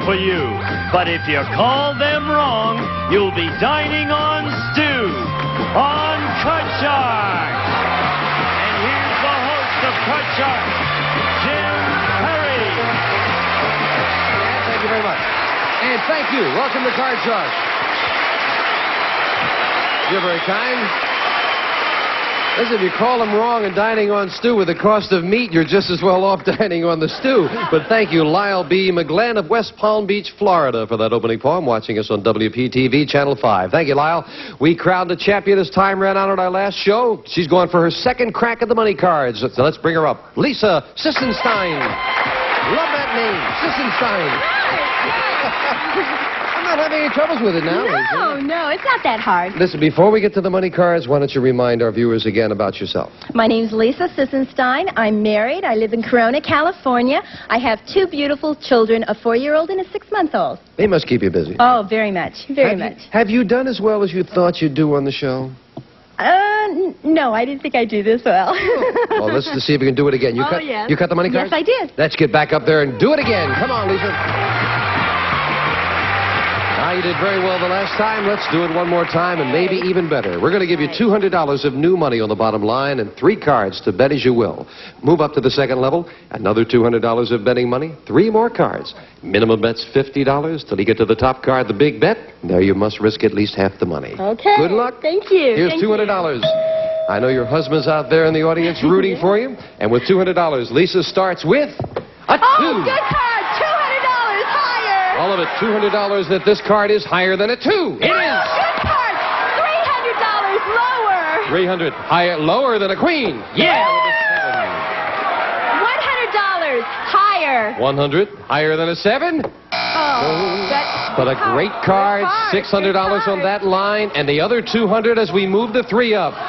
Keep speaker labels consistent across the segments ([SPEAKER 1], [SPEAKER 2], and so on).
[SPEAKER 1] for you. But if you call them wrong, you'll be dining on stew on Cut Shark. And here's the host of Cut Shark, Jim Perry.
[SPEAKER 2] And thank you very much. And thank you. Welcome to Card Shark. You're very kind. Listen, if you call them wrong and dining on stew with the cost of meat, you're just as well off dining on the stew. But thank you, Lyle B. McGlenn of West Palm Beach, Florida, for that opening poem, watching us on WPTV Channel 5. Thank you, Lyle. We crowned a champion as time ran out at our last show. She's going for her second crack at the money cards. So let's bring her up. Lisa Sissenstein. Love that name, Sissenstein. I'm not having any troubles with it now,
[SPEAKER 3] No, it's not that hard.
[SPEAKER 2] Listen, before we get to the money cards, why don't you remind our viewers again about yourself?
[SPEAKER 3] My name's Lisa Sissenstein. I'm married. I live in Corona, California. I have two beautiful children, a 4-year-old and a 6-month-old.
[SPEAKER 2] They must keep you busy.
[SPEAKER 3] Oh, very much. Very much.
[SPEAKER 2] Have you done as well as you thought you'd do on the show?
[SPEAKER 3] No, I didn't think I'd do this well.
[SPEAKER 2] Well, let's see if we can do it again. You cut the money cards?
[SPEAKER 3] Yes, I did.
[SPEAKER 2] Let's get back up there and do it again. Come on, Lisa. You did very well the last time. Let's do it one more time and maybe even better. We're going to give you $200 of new money on the bottom line and 3 cards to bet as you will. Move up to the second level, another $200 of betting money, 3 more cards. Minimum bet's $50 till you get to the top card, the big bet. There you must risk at least half the money.
[SPEAKER 3] Okay.
[SPEAKER 2] Good luck.
[SPEAKER 3] Thank you.
[SPEAKER 2] Here's $200. I know your husband's out there in the audience rooting for you. And with $200, Lisa starts with a 2.
[SPEAKER 3] Oh, good card. $200 higher.
[SPEAKER 2] All of it, $200 that this card is higher than a 2. It is.
[SPEAKER 3] Good card. $300 lower.
[SPEAKER 2] 300 higher, lower than a queen. Yeah.
[SPEAKER 3] $100 higher.
[SPEAKER 2] 100 higher than a 7. But a great card. $600 on that line, and the other 200 as we move the 3 up.
[SPEAKER 3] $500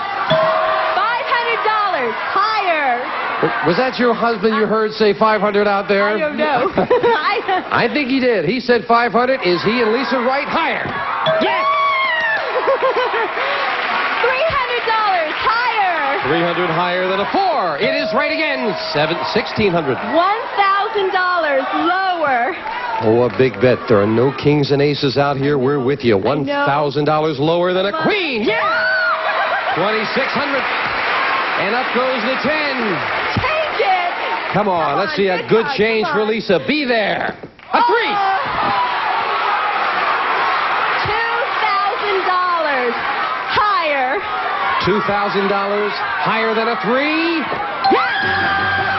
[SPEAKER 3] higher.
[SPEAKER 2] Was that your husband you heard say 500 out there?
[SPEAKER 3] I don't know.
[SPEAKER 2] I think he did. He said 500. Is he and Lisa right? Higher. Yes.
[SPEAKER 3] $300 higher.
[SPEAKER 2] 300 higher than a 4. It is right again. $1,600.
[SPEAKER 3] $1,000 lower.
[SPEAKER 2] Oh, a big bet. There are no kings and aces out here. We're with you. $1,000 lower than a queen. Yeah. $2,600. And up goes the 10.
[SPEAKER 3] Change it.
[SPEAKER 2] Come on, let's see a good change for Lisa. Be there. A 3.
[SPEAKER 3] $2,000 higher.
[SPEAKER 2] $2,000 higher than a 3. Yes!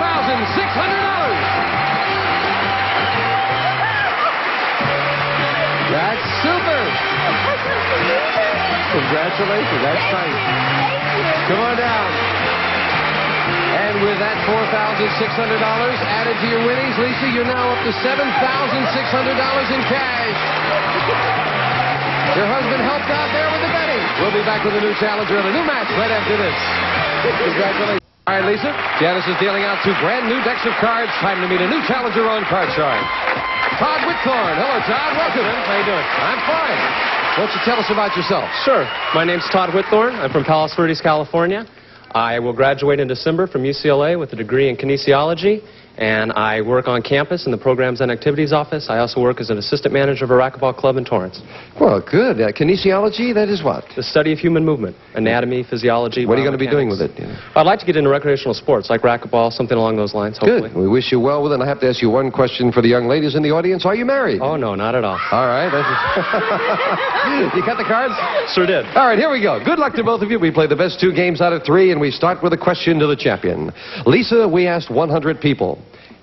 [SPEAKER 2] $1,600. That's super. Congratulations. That's nice. Come on down. And with that $4,600 added to your winnings, Lisa, you're now up to $7,600 in cash. Your husband helped out there with the betting. We'll be back with a new challenger and a new match right after this. Congratulations. All right, Lisa, Janice is dealing out 2 brand new decks of cards. Time to meet a new challenger on Card Shark. Todd Whitthorne. Hello, Todd. Welcome.
[SPEAKER 4] How you doing?
[SPEAKER 2] I'm fine. Why don't you tell us about yourself?
[SPEAKER 4] Sure. My name's Todd Whitthorne. I'm from Palos Verdes, California. I will graduate in December from UCLA with a degree in kinesiology, and I work on campus in the Programs and Activities Office. I also work as an assistant manager of a racquetball club in Torrance.
[SPEAKER 2] Well, good. Kinesiology, that is what?
[SPEAKER 4] The study of human movement, anatomy, physiology.
[SPEAKER 2] What are you going to be doing with it?
[SPEAKER 4] I'd like to get into recreational sports, like racquetball, something along those lines, hopefully.
[SPEAKER 2] Good. We wish you well with it. I have to ask you one question for the young ladies in the audience. Are you married?
[SPEAKER 4] Oh, no, not at all.
[SPEAKER 2] All right. You cut the cards?
[SPEAKER 4] Sure did.
[SPEAKER 2] All right, here we go. Good luck to both of you. We play the best 2 games out of 3, and we start with a question to the champion. Lisa, we asked 100 people.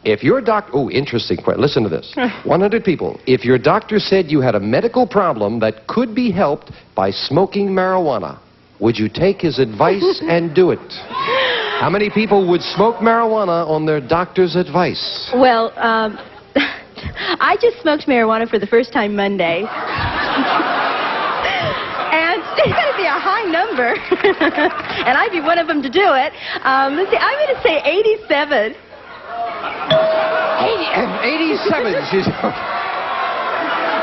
[SPEAKER 2] If your doctor... Oh, interesting question. Listen to this. 100 people. If your doctor said you had a medical problem that could be helped by smoking marijuana, would you take his advice and do it? How many people would smoke marijuana on their doctor's advice?
[SPEAKER 3] Well, I just smoked marijuana for the first time Monday. And it's going to be a high number. And I'd be one of them to do it. Let's see, I'm going to say 87.
[SPEAKER 2] 87, she's...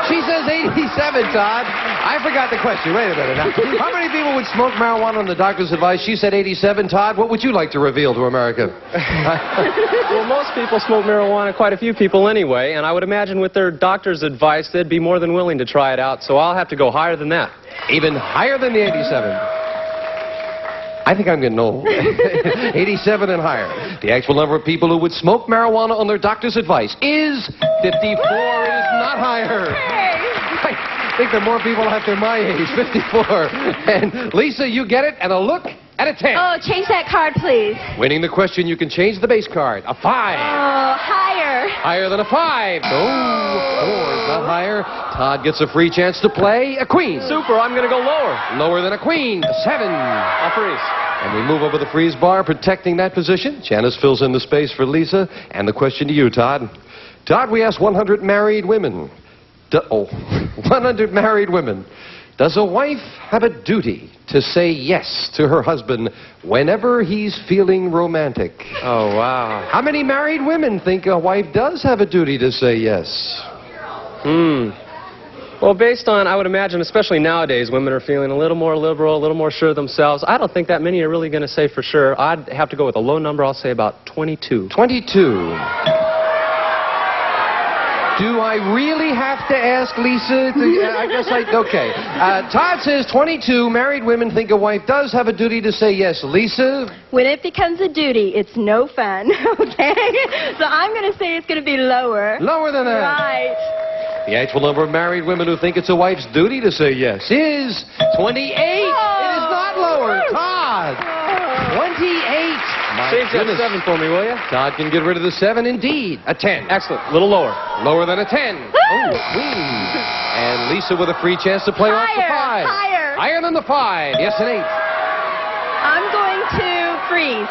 [SPEAKER 2] She says 87, Todd. I forgot the question. Wait a minute. Now, how many people would smoke marijuana on the doctor's advice? She said 87. Todd, what would you like to reveal to America?
[SPEAKER 4] Well, most people smoke marijuana, quite a few people anyway, and I would imagine with their doctor's advice, they'd be more than willing to try it out, so I'll have to go higher than that.
[SPEAKER 2] Even higher than the 87. I think I'm getting old. 87 and higher. The actual number of people who would smoke marijuana on their doctor's advice is 54. Is not higher. I think there are more people out there my age, 54. And Lisa, you get it, and a look at a 10.
[SPEAKER 3] Oh, change that card, please.
[SPEAKER 2] Winning the question, you can change the base card. A 5.
[SPEAKER 3] Oh, higher.
[SPEAKER 2] Higher than a 5. Oh, 4 is not higher. Todd gets a free chance to play a queen.
[SPEAKER 4] Super, I'm going to go lower.
[SPEAKER 2] Lower than a queen. A 7.
[SPEAKER 4] I'll freeze.
[SPEAKER 2] And we move over the freeze bar, protecting that position. Janice fills in the space for Lisa. And the question to you, Todd. Todd, we asked 100 married women. 100 married women. Does a wife have a duty to say yes to her husband whenever he's feeling romantic?
[SPEAKER 4] Oh, wow.
[SPEAKER 2] How many married women think a wife does have a duty to say yes?
[SPEAKER 4] Well, based on, I would imagine, especially nowadays, women are feeling a little more liberal, a little more sure of themselves. I don't think that many are really going to say for sure. I'd have to go with a low number. I'll say about 22.
[SPEAKER 2] 22. Do I really have to ask Lisa? I guess okay. Todd says 22 married women think a wife does have a duty to say yes. Lisa?
[SPEAKER 3] When it becomes a duty, it's no fun, okay? So I'm going to say it's going to be lower.
[SPEAKER 2] Lower than that.
[SPEAKER 3] Right.
[SPEAKER 2] The actual number of married women who think it's a wife's duty to say yes is 28.
[SPEAKER 3] Oh.
[SPEAKER 2] It is not lower. Todd. 28. My
[SPEAKER 4] Change that
[SPEAKER 2] goodness.
[SPEAKER 4] 7 for me, will you?
[SPEAKER 2] Todd can get rid of the 7 indeed. A 10.
[SPEAKER 4] Excellent. A little lower.
[SPEAKER 2] Lower than a 10. Oh, queen. And Lisa with a free chance to play off the 5.
[SPEAKER 3] Higher.
[SPEAKER 2] Higher than the 5. Yes, an 8.
[SPEAKER 3] I'm going to freeze.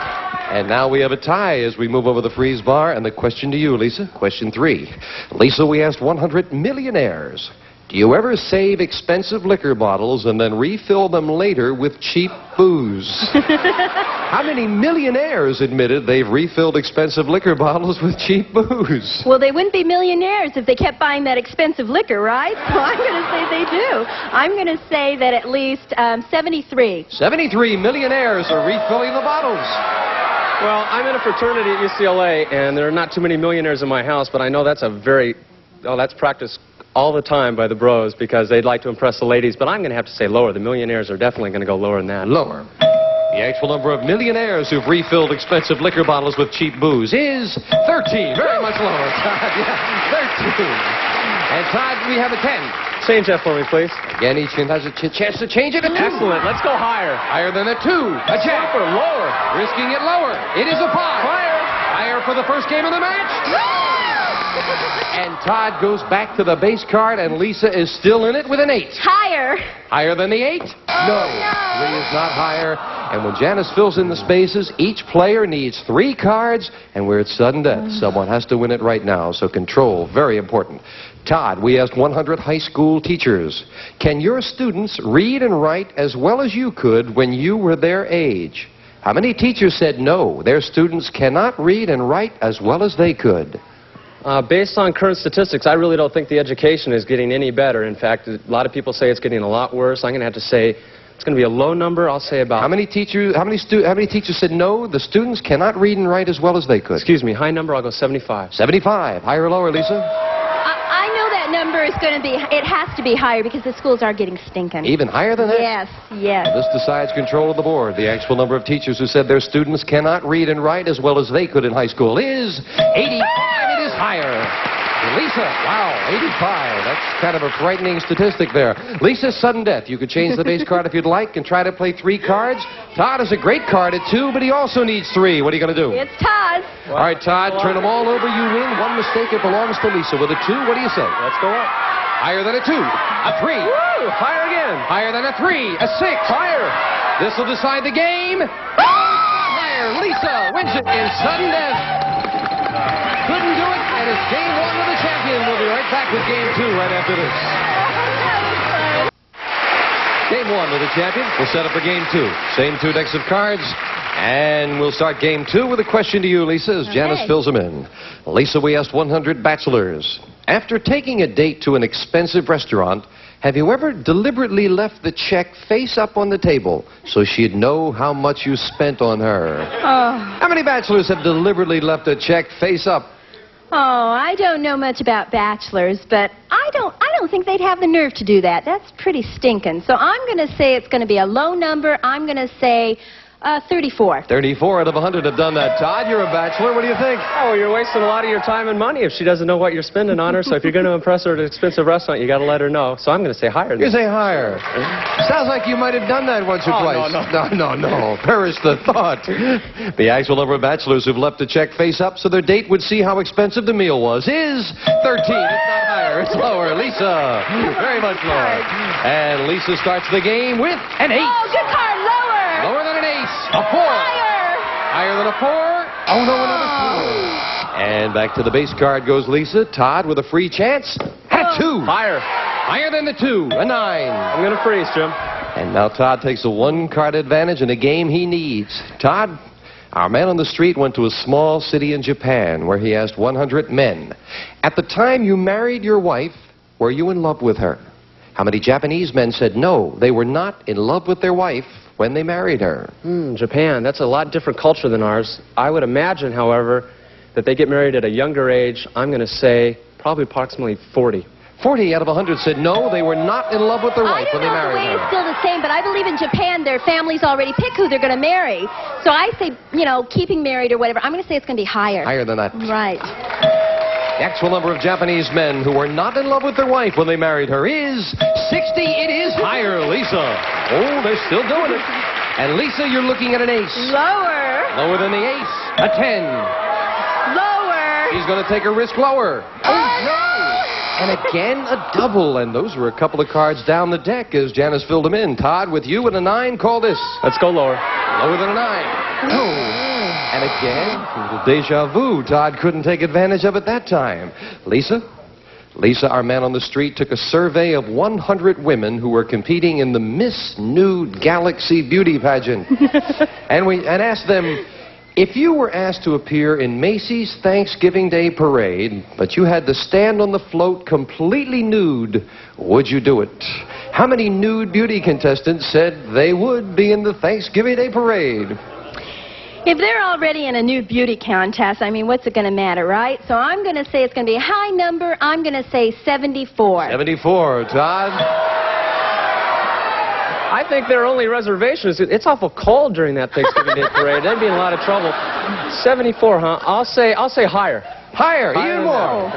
[SPEAKER 2] And now we have a tie as we move over the freeze bar. And the question to you, Lisa. Question 3. Lisa, we asked 100 millionaires. Do you ever save expensive liquor bottles and then refill them later with cheap booze? How many millionaires admitted they've refilled expensive liquor bottles with cheap booze?
[SPEAKER 3] Well, they wouldn't be millionaires if they kept buying that expensive liquor, right? So I'm going to say they do. I'm going to say that at least 73.
[SPEAKER 2] 73 millionaires are refilling the bottles.
[SPEAKER 4] Well, I'm in a fraternity at UCLA, and there are not too many millionaires in my house, but I know that's that's practiced all the time by the bros because they'd like to impress the ladies, but I'm going to have to say lower. The millionaires are definitely going to go lower than that.
[SPEAKER 2] Lower. The actual number of millionaires who've refilled expensive liquor bottles with cheap booze is 13. Very much lower, Todd. Yeah, 13. And Todd, we have a 10.
[SPEAKER 4] Change that for me, please.
[SPEAKER 2] Again, each one has a chance to change it. A 2.
[SPEAKER 4] Excellent. Let's go higher.
[SPEAKER 2] Higher than a 2. A check.
[SPEAKER 4] Super. Lower.
[SPEAKER 2] Risking it lower. It is a 5.
[SPEAKER 4] Higher.
[SPEAKER 2] Higher for the first game of the match. And Todd goes back to the base card, and Lisa is still in it with an 8.
[SPEAKER 3] Higher.
[SPEAKER 2] Higher than the 8? No. 3 is not higher. And when Janice fills in the spaces, each player needs 3 cards, and we're at sudden death. Someone has to win it right now, so control, very important. Todd, we asked 100 high school teachers, can your students read and write as well as you could when you were their age? How many teachers said no, their students cannot read and write as well as they could?
[SPEAKER 4] Based on current statistics, I really don't think the education is getting any better. In fact, a lot of people say it's getting a lot worse. I'm going to have to say it's going to be a low number. I'll say about...
[SPEAKER 2] How many teachers said no, the students cannot read and write as well as they could?
[SPEAKER 4] Excuse me, high number, I'll go 75.
[SPEAKER 2] 75. Higher or lower, Lisa?
[SPEAKER 3] I know that number is going to be, it has to be higher because the schools are getting stinking.
[SPEAKER 2] Even higher than that?
[SPEAKER 3] Yes, yes.
[SPEAKER 2] This decides control of the board. The actual number of teachers who said their students cannot read and write as well as they could in high school is 85. It is higher. Lisa, wow, 85. That's kind of a frightening statistic there. Lisa's sudden death. You could change the base card if you'd like and try to play 3 cards. Todd has a great card at 2, but he also needs 3. What are you going to do?
[SPEAKER 3] It's Todd.
[SPEAKER 2] All right, Todd, turn them all over. You win. 1 mistake, it belongs to Lisa. With a 2, what do you say?
[SPEAKER 4] Let's go up.
[SPEAKER 2] Higher than a 2. A 3.
[SPEAKER 4] Woo! Higher again.
[SPEAKER 2] Higher than a 3. A 6.
[SPEAKER 4] Higher.
[SPEAKER 2] This will decide the game. Higher. Lisa wins it in sudden death. Couldn't do it, and it's game 1 with the champion. We'll be right back with game 2 right after this. Game 1 with the champion. We'll set up for game 2. Same 2 decks of cards. And we'll start game 2 with a question to you, Lisa, as Janice fills them in. Lisa, we asked 100 bachelors. After taking a date to an expensive restaurant, have you ever deliberately left the check face up on the table so she'd know how much you spent on her? How many bachelors have deliberately left a check face up?
[SPEAKER 3] Oh, I don't know much about bachelors, but I don't think they'd have the nerve to do that. That's pretty stinking. So I'm going to say it's going to be a low number. I'm going to say 34.
[SPEAKER 2] 34 out of 100 have done that. Todd, you're a bachelor. What do you think?
[SPEAKER 4] Oh, you're wasting a lot of your time and money if she doesn't know what you're spending on her. So if you're going to impress her at an expensive restaurant, you got to let her know. So I'm going to say higher.
[SPEAKER 2] You say higher. Sounds like you might have done that once or twice. No. Perish the thought. The actual number of bachelors who've left a check face up so their date would see how expensive the meal was is 13. It's not higher. It's lower. Lisa, very much lower. And Lisa starts the game with an 8.
[SPEAKER 3] Oh, good card. Lower.
[SPEAKER 2] Lower than an ace. A 4.
[SPEAKER 3] Higher.
[SPEAKER 2] Higher than a 4. Oh, no, another 2. And back to the base card goes Lisa. Todd with a free chance. And a 2.
[SPEAKER 4] Higher.
[SPEAKER 2] Higher than the 2. A 9.
[SPEAKER 4] I'm going to freeze, Jim.
[SPEAKER 2] And now Todd takes a 1-card advantage in a game he needs. Todd, our man on the street went to a small city in Japan where he asked 100 men. At the time you married your wife, were you in love with her? How many Japanese men said no, they were not in love with their wife when they married her?
[SPEAKER 4] Japan, that's a lot different culture than ours. I would imagine, however, that they get married at a younger age. I'm going to say probably approximately 40.
[SPEAKER 2] 40 out of 100 said no, they were not in love with their wife when they married her.
[SPEAKER 3] I don't know if the weight is still the same, but I believe in Japan their families already pick who they're going to marry. So I say, keeping married or whatever, I'm going to say it's going to be higher.
[SPEAKER 2] Higher than that.
[SPEAKER 3] Right.
[SPEAKER 2] The actual number of Japanese men who were not in love with their wife when they married her is 60. It is higher, Lisa. Oh, they're still doing it. And Lisa, you're looking at an ace.
[SPEAKER 3] Lower.
[SPEAKER 2] Lower than the ace. A 10.
[SPEAKER 3] Lower.
[SPEAKER 2] She's going to take a risk lower. Oh, no. And again, a double. And those were a couple of cards down the deck as Janice filled them in. Todd, with you at a 9, call this.
[SPEAKER 4] Let's go lower.
[SPEAKER 2] Lower than a 9. No. And again, a little deja vu. Todd couldn't take advantage of it that time. Lisa, our man on the street, took a survey of 100 women who were competing in the Miss Nude Galaxy beauty pageant. and asked them, if you were asked to appear in Macy's Thanksgiving Day Parade, but you had to stand on the float completely nude, would you do it? How many nude beauty contestants said they would be in the Thanksgiving Day Parade?
[SPEAKER 3] If they're already in a nude beauty contest, I mean, what's it going to matter, right? So I'm going to say it's going to be a high number. I'm going to say 74.
[SPEAKER 2] 74. Todd?
[SPEAKER 4] I think there are only reservations. It's awful cold during that Thanksgiving Day parade. They'd be in a lot of trouble. 74, huh? I'll say higher.
[SPEAKER 2] Higher, even more.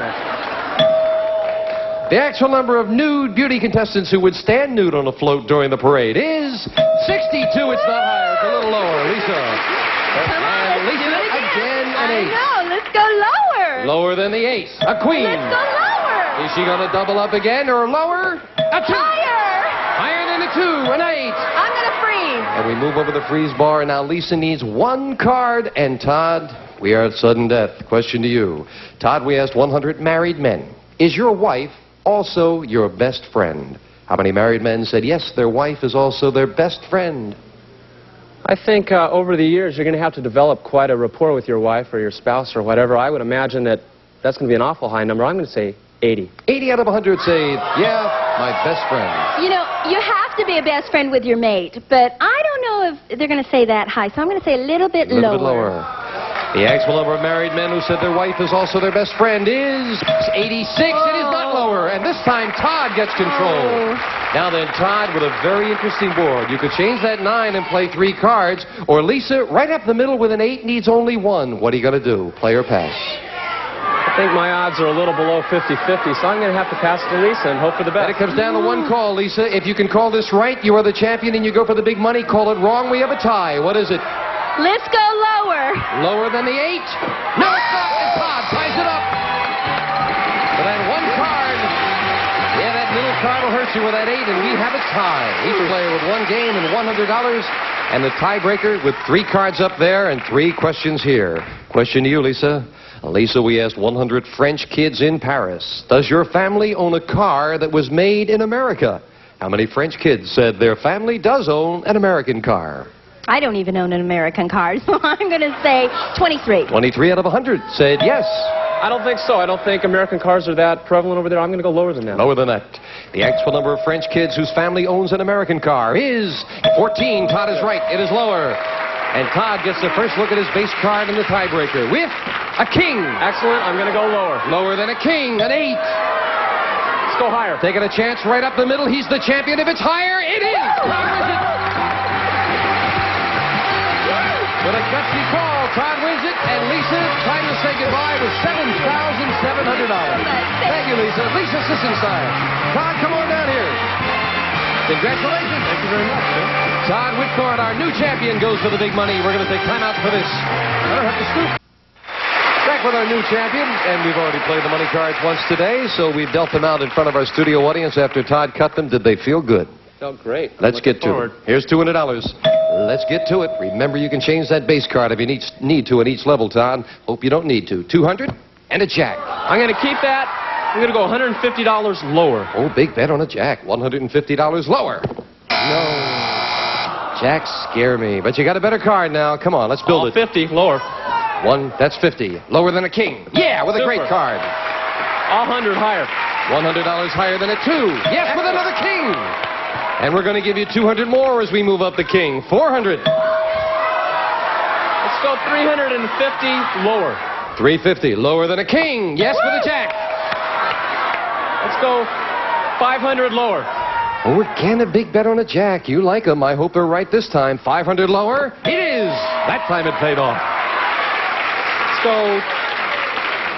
[SPEAKER 2] The actual number of nude beauty contestants who would stand nude on a float during the parade is 62. It's not higher. It's a little lower. Lisa.
[SPEAKER 3] Come on,
[SPEAKER 2] And Lisa, again, an ace.
[SPEAKER 3] No, let's go lower.
[SPEAKER 2] Lower than the ace. A queen.
[SPEAKER 3] Let's go lower.
[SPEAKER 2] Is she going to double up again or lower? A 2.
[SPEAKER 3] Higher.
[SPEAKER 2] Higher than a 2. An 8.
[SPEAKER 3] I'm going to freeze.
[SPEAKER 2] And we move over the freeze bar, and now Lisa needs 1 card. And Todd, we are at sudden death. Question to you. Todd, we asked 100 married men. Is your wife also your best friend? How many married men said yes, their wife is also their best friend?
[SPEAKER 4] I think over the years you're going to have to develop quite a rapport with your wife or your spouse or whatever. I would imagine that that's going to be an awful high number. I'm going to say 80.
[SPEAKER 2] 80 out of 100 say, yeah, my best friend.
[SPEAKER 3] You have to be a best friend with your mate, but I don't know if they're going to say that high, so I'm going to say a little bit lower.
[SPEAKER 2] The actual number of married men who said their wife is also their best friend is 86. It is not lower. And this time, Todd gets control. Now then, Todd, with a very interesting board. You could change that 9 and play 3 cards, or Lisa, right up the middle with an 8, needs only 1. What are you going to do? Play or pass?
[SPEAKER 4] I think my odds are a little below 50-50, so I'm going to have to pass to Lisa and hope for the best.
[SPEAKER 2] And it comes down to 1 call, Lisa. If you can call this right, you are the champion and you go for the big money. Call it wrong, we have a tie. What is it?
[SPEAKER 3] Let's go lower.
[SPEAKER 2] Lower than the 8? No, it's not. And Todd ties it up. For that 1 card. Yeah, that middle card will hurt you with that 8, and we have a tie. Each player with 1 game and $100. And the tiebreaker with 3 cards up there and 3 questions here. Question to you, Lisa. Lisa, we asked 100 French kids in Paris. Does your family own a car that was made in America? How many French kids said their family does own an American car?
[SPEAKER 3] I don't even own an American car, so I'm going to say 23.
[SPEAKER 2] 23 out of 100 said yes.
[SPEAKER 4] I don't think so. I don't think American cars are that prevalent over there. I'm going to go lower than that.
[SPEAKER 2] Lower than that. The actual number of French kids whose family owns an American car is 14. Todd is right. It is lower. And Todd gets the first look at his base card in the tiebreaker with a king.
[SPEAKER 4] Excellent. I'm going to go lower.
[SPEAKER 2] Lower than a king, an 8.
[SPEAKER 4] Let's go higher.
[SPEAKER 2] Taking a chance right up the middle. He's the champion. If it's higher, it is. Todd wins it. With a gutsy call, Todd wins it. And Lisa, time to say goodbye with $7,700. Thank you, Lisa. Lisa Sissonside. Todd, come on down here. Congratulations.
[SPEAKER 4] Thank you very much, sir.
[SPEAKER 2] Todd Whitcourt, our new champion, goes for the big money. We're going to take time out for this. I don't have to scoop. Back with our new champion, and we've already played the money cards once today, so we've dealt them out in front of our studio audience after Todd cut them. Did they feel good?
[SPEAKER 4] Felt great.
[SPEAKER 2] Let's get to it. Here's $200. Let's get to it. Remember, you can change that base card if you need to at each level, Todd. Hope you don't need to. 200 and a jack.
[SPEAKER 4] I'm going to keep that. I'm going to go $150 lower.
[SPEAKER 2] Oh, big bet on a jack. $150 lower. No. Jacks scare me. But you got a better card now. Come on, let's build it.
[SPEAKER 4] 50 lower.
[SPEAKER 2] That's 50. Lower than a king. Yeah, with a great card.
[SPEAKER 4] 100 higher.
[SPEAKER 2] $100 higher than a 2. Yes, with another king. And we're going to give you 200 more as we move up the king. 400.
[SPEAKER 4] Let's go 350 lower.
[SPEAKER 2] 350. Lower than a king. Yes, with a jack.
[SPEAKER 4] Let's go 500 lower.
[SPEAKER 2] Oh, again, a big bet on a jack. You like them. I hope they're right this time. 500 lower. It is. That time it paid off.
[SPEAKER 4] Let's go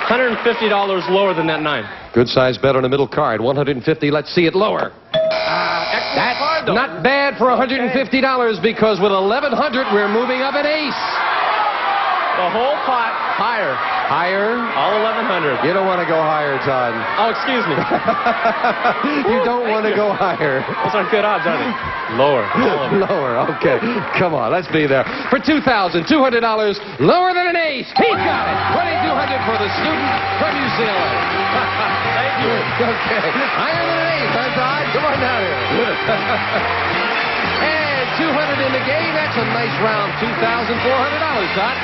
[SPEAKER 4] $150 lower than that 9.
[SPEAKER 2] Good size bet on a middle card. 150. Let's see it lower. That's not bad for $150 because with 1,100 we're moving up an ace.
[SPEAKER 4] The whole pot higher.
[SPEAKER 2] Higher?
[SPEAKER 4] All 1,100.
[SPEAKER 2] You don't want to go higher, Todd.
[SPEAKER 4] Oh, excuse me.
[SPEAKER 2] You don't want to go higher.
[SPEAKER 4] Those are good odds, aren't they? Lower.
[SPEAKER 2] Lower. Okay. Come on. Let's be there. For $2,200, lower than an ace. He's got it. 2,200 for the student from UCLA.
[SPEAKER 4] Thank you.
[SPEAKER 2] Okay. Higher than an ace, huh, Todd? Come on down here. And 200 in the game. That's a nice round. $2,400, Todd.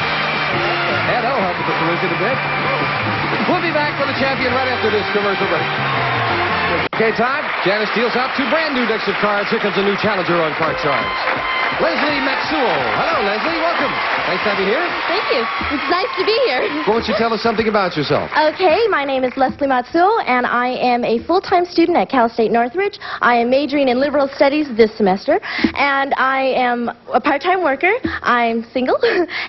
[SPEAKER 2] Yeah, that'll help with the collision a bit. We'll be back for the champion right after this commercial break. Okay, Todd, Janice deals out 2 brand new decks of cards. Here comes a new challenger on card charts. Leslie Maxwell. Hello, Leslie. Welcome. Nice to have you here.
[SPEAKER 5] Thank you. It's nice to be here.
[SPEAKER 2] Why don't you tell us something about yourself?
[SPEAKER 5] Okay, my name is Leslie Matsuo, and I am a full-time student at Cal State Northridge. I am majoring in liberal studies this semester, and I am a part-time worker. I'm single,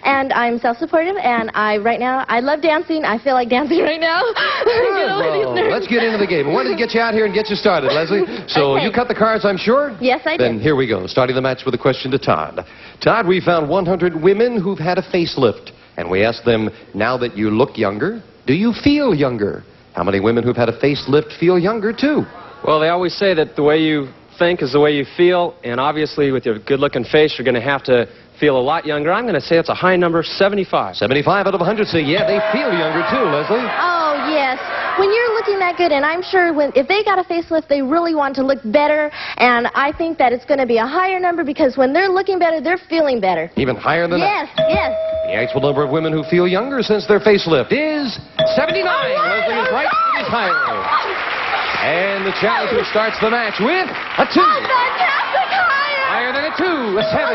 [SPEAKER 5] and I'm self-supportive, and right now, I love dancing. I feel like dancing right now.
[SPEAKER 2] Well, let's get into the game. I wanted to get you out here and get you started, Leslie. So
[SPEAKER 5] Okay.
[SPEAKER 2] You cut the cards, I'm sure?
[SPEAKER 5] Yes, I
[SPEAKER 2] Then
[SPEAKER 5] did.
[SPEAKER 2] here we go. Starting the match with a question to Todd. Todd, we found 100 women who've had a facelift. And we asked them, now that you look younger, do you feel younger? How many women who've had a facelift feel younger, too?
[SPEAKER 4] Well, they always say that the way you think is the way you feel, and obviously with your good-looking face, you're going to have to feel a lot younger. I'm going to say it's a high number, 75.
[SPEAKER 2] 75 out of 100 say, yeah, they feel younger, too, Leslie.
[SPEAKER 5] Oh, yes. When you're looking that good, and I'm sure if they got a facelift, they really want to look better, and I think that it's going to be a higher number because when they're looking better, they're feeling better.
[SPEAKER 2] Even higher than that?
[SPEAKER 5] Yes.
[SPEAKER 2] The actual number of women who feel younger since their facelift is 79. Leslie is right. It is higher. And the challenger starts the match with a 2.
[SPEAKER 5] Fantastic, higher.
[SPEAKER 2] Higher than a 2, a 7.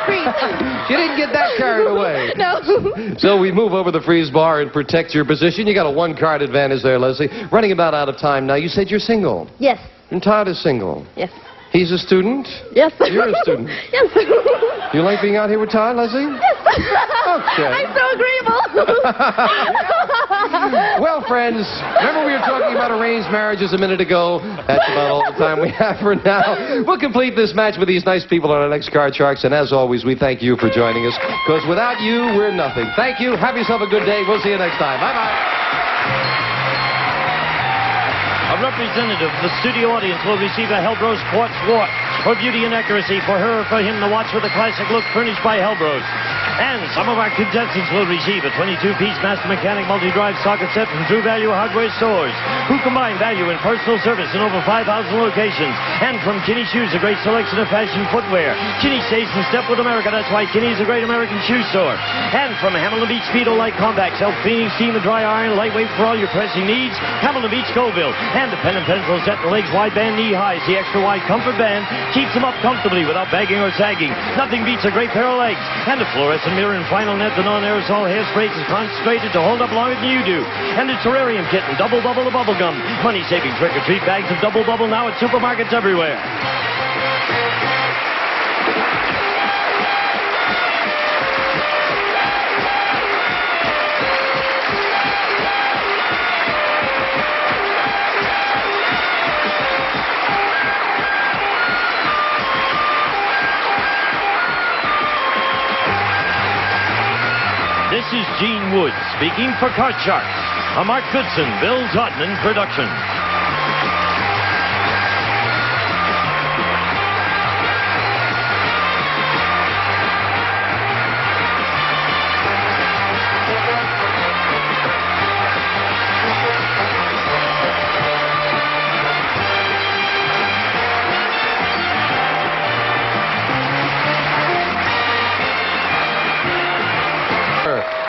[SPEAKER 5] Free.
[SPEAKER 2] You didn't get that carried away.
[SPEAKER 5] No.
[SPEAKER 2] So we move over the freeze bar and protect your position. You got a 1-card advantage there, Leslie. Running about out of time now. You said you're single.
[SPEAKER 5] Yes.
[SPEAKER 2] And Todd is single.
[SPEAKER 5] Yes.
[SPEAKER 2] He's a student?
[SPEAKER 5] Yes.
[SPEAKER 2] You're a student.
[SPEAKER 5] Yes.
[SPEAKER 2] You like being out here with Todd, Leslie?
[SPEAKER 5] Yes.
[SPEAKER 2] Okay.
[SPEAKER 5] I'm so agreeable.
[SPEAKER 2] Well, friends, remember we were talking about arranged marriages a minute ago? That's about all the time we have for now. We'll complete this match with these nice people on our next Card Sharks, and as always, we thank you for joining us, because without you, we're nothing. Thank you. Have yourself a good day. We'll see you next time. Bye-bye.
[SPEAKER 1] A representative of the studio audience will receive a Hellbros quartz watch for beauty and accuracy for her or for him to watch with a classic look furnished by Hellbros. And some of our contestants will receive a 22-piece Master Mechanic multi-drive socket set from True Value Hardware stores, who combine value and personal service in over 5,000 locations. And from Kinney Shoes, a great selection of fashion footwear. Kinney stays in step with America. That's why Kinney is a great American shoe store. And from Hamilton Beach Speedo Light Compact, self-cleaning, steam and dry iron, lightweight for all your pressing needs, Hamilton Beach Scoville. And the pen and pencil set, the legs wide band knee highs, the extra wide comfort band keeps them up comfortably without bagging or sagging. Nothing beats a great pair of legs. And the fluorescent mirror and final net, the non-aerosol hairspray is concentrated to hold up longer than you do. And the terrarium kitten, Double Bubble the bubble gum. Money-saving trick-or-treat bags of Double Bubble now at supermarkets everywhere. This is Gene Woods speaking for Cart Sharks, a Mark Goodson, Bill Todman production.